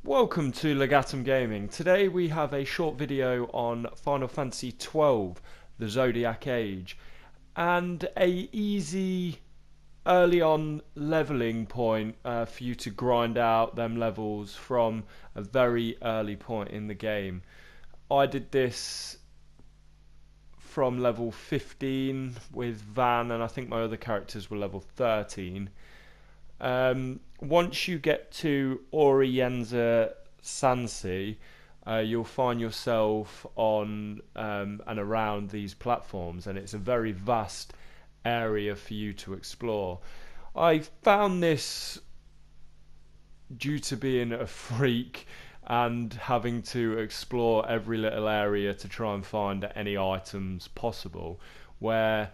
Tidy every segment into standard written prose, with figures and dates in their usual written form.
Welcome to Legatum Gaming. Today we have a short video on Final Fantasy XII, the Zodiac Age, and a easy early on leveling point for you to grind out them levels from a very early point in the game. I did this from level 15 with Van, and I think my other characters were level 13. Once you get to Orienza Sansi, you'll find yourself on and around these platforms, and it's a very vast area for you to explore. I found this, due to being a freak and having to explore every little area to try and find any items possible, where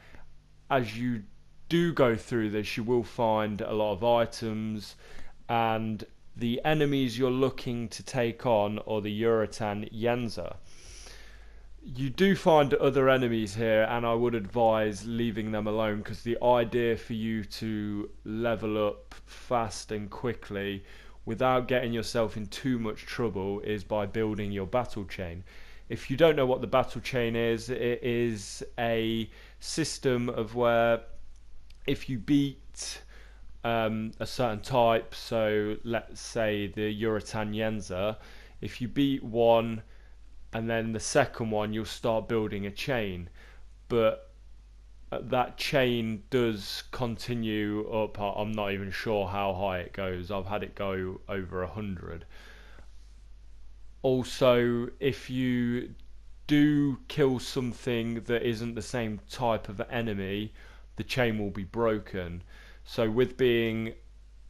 as you do go through this, you will find a lot of items, and the enemies you're looking to take on are the Uratan Yenza. You do find other enemies here, and I would advise leaving them alone, because the idea for you to level up fast and quickly without getting yourself in too much trouble is by building your battle chain. If you don't know what the battle chain is, it is a system of where if you beat a certain type, so let's say the Uratan Yenza, if you beat one and then the second one, you'll start building a chain. But that chain does continue up. I'm not even sure how high it goes. I've had it go over 100. Also, if you do kill something that isn't the same type of enemy, the chain will be broken. So with being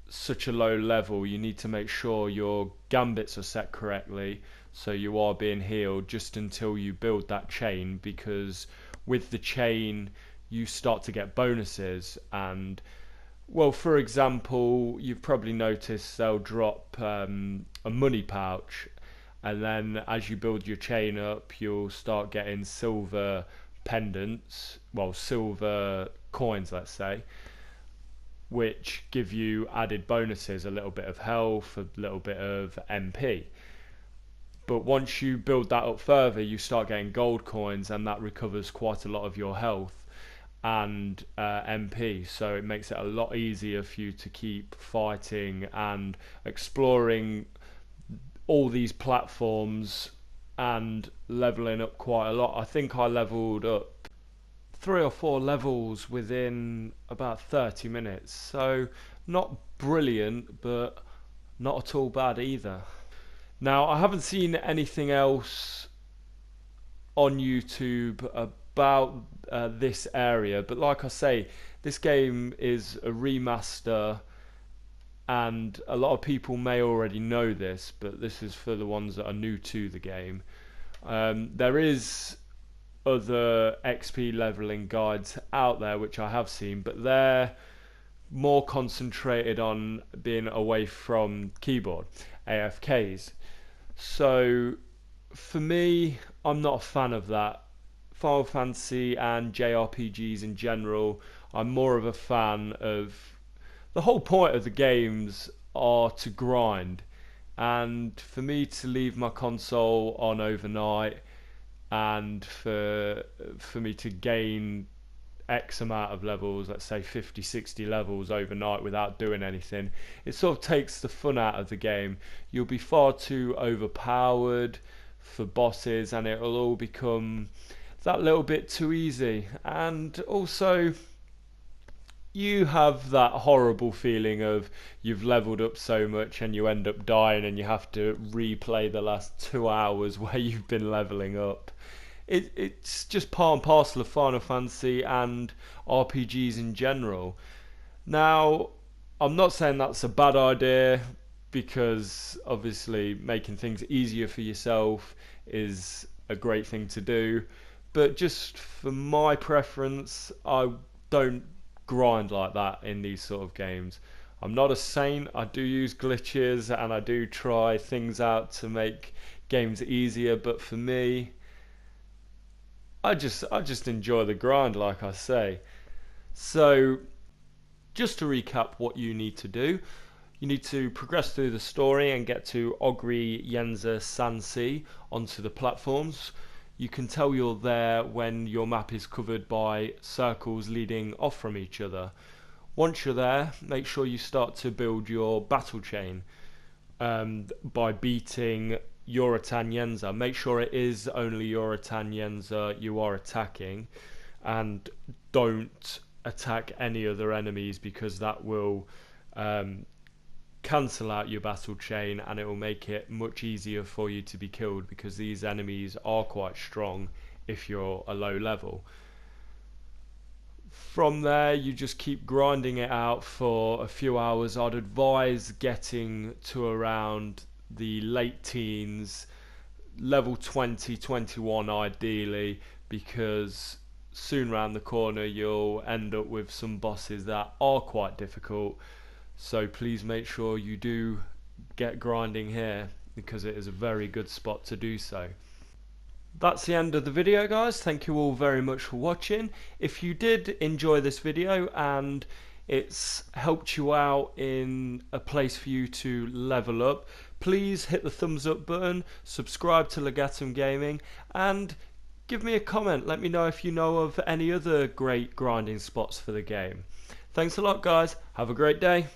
such a low level, you need to make sure your gambits are set correctly, so you are being healed just until you build that chain, because with the chain you start to get bonuses. And well, for example, you've probably noticed they'll drop a money pouch, and then as you build your chain up, you'll start getting silver pendants, well, silver coins, let's say, which give you added bonuses, a little bit of health, a little bit of MP. But once you build that up further, you start getting gold coins, and that recovers quite a lot of your health and MP, so it makes it a lot easier for you to keep fighting and exploring all these platforms and leveling up quite a lot. I think I leveled up 3 or 4 levels within about 30 minutes, so not brilliant, but not at all bad either. Now, I haven't seen anything else on YouTube about this area, but like I say, this game is a remaster, and a lot of people may already know this, but this is for the ones that are new to the game. There is other XP leveling guides out there which I have seen, but they're more concentrated on being away from keyboard, AFKs. So for me, I'm not a fan of that. Final Fantasy and JRPGs in general, I'm more of a fan of, the whole point of the games are to grind, and for me to leave my console on overnight and for me to gain X amount of levels, let's say 50, 60 levels overnight without doing anything, it sort of takes the fun out of the game. You'll be far too overpowered for bosses, and it'll all become that little bit too easy. And also, you have that horrible feeling of you've leveled up so much and you end up dying, and you have to replay the last 2 hours where you've been leveling up. It's just part and parcel of Final Fantasy and RPGs in general. Now, I'm not saying that's a bad idea, because obviously making things easier for yourself is a great thing to do, but just for my preference, I don't grind like that in these sort of games. I'm not a saint. I do use glitches and I do try things out to make games easier, but for me, I just enjoy the grind, like I say. So just to recap what you need to do, You need to progress through the story and get to Ogri, Yenza, Sansi onto the platforms. You can tell you're there when your map is covered by circles leading off from each other. Once you're there, make sure you start to build your battle chain by beating Yoratan Yenza. Make sure it is only Yoratan Yenza you are attacking, and don't attack any other enemies, because that will cancel out your battle chain and it will make it much easier for you to be killed, because these enemies are quite strong if you're a low level. From there, you just keep grinding it out for a few hours. I'd advise getting to around the late teens, level 20, 21 ideally, because soon round the corner you'll end up with some bosses that are quite difficult. So please make sure you do get grinding here, because it is a very good spot to do so. That's the end of the video, guys. Thank you all very much for watching. If you did enjoy this video and it's helped you out in a place for you to level up, please hit the thumbs up button, subscribe to Legatum Gaming, and give me a comment. Let me know if you know of any other great grinding spots for the game. Thanks a lot, guys. Have a great day.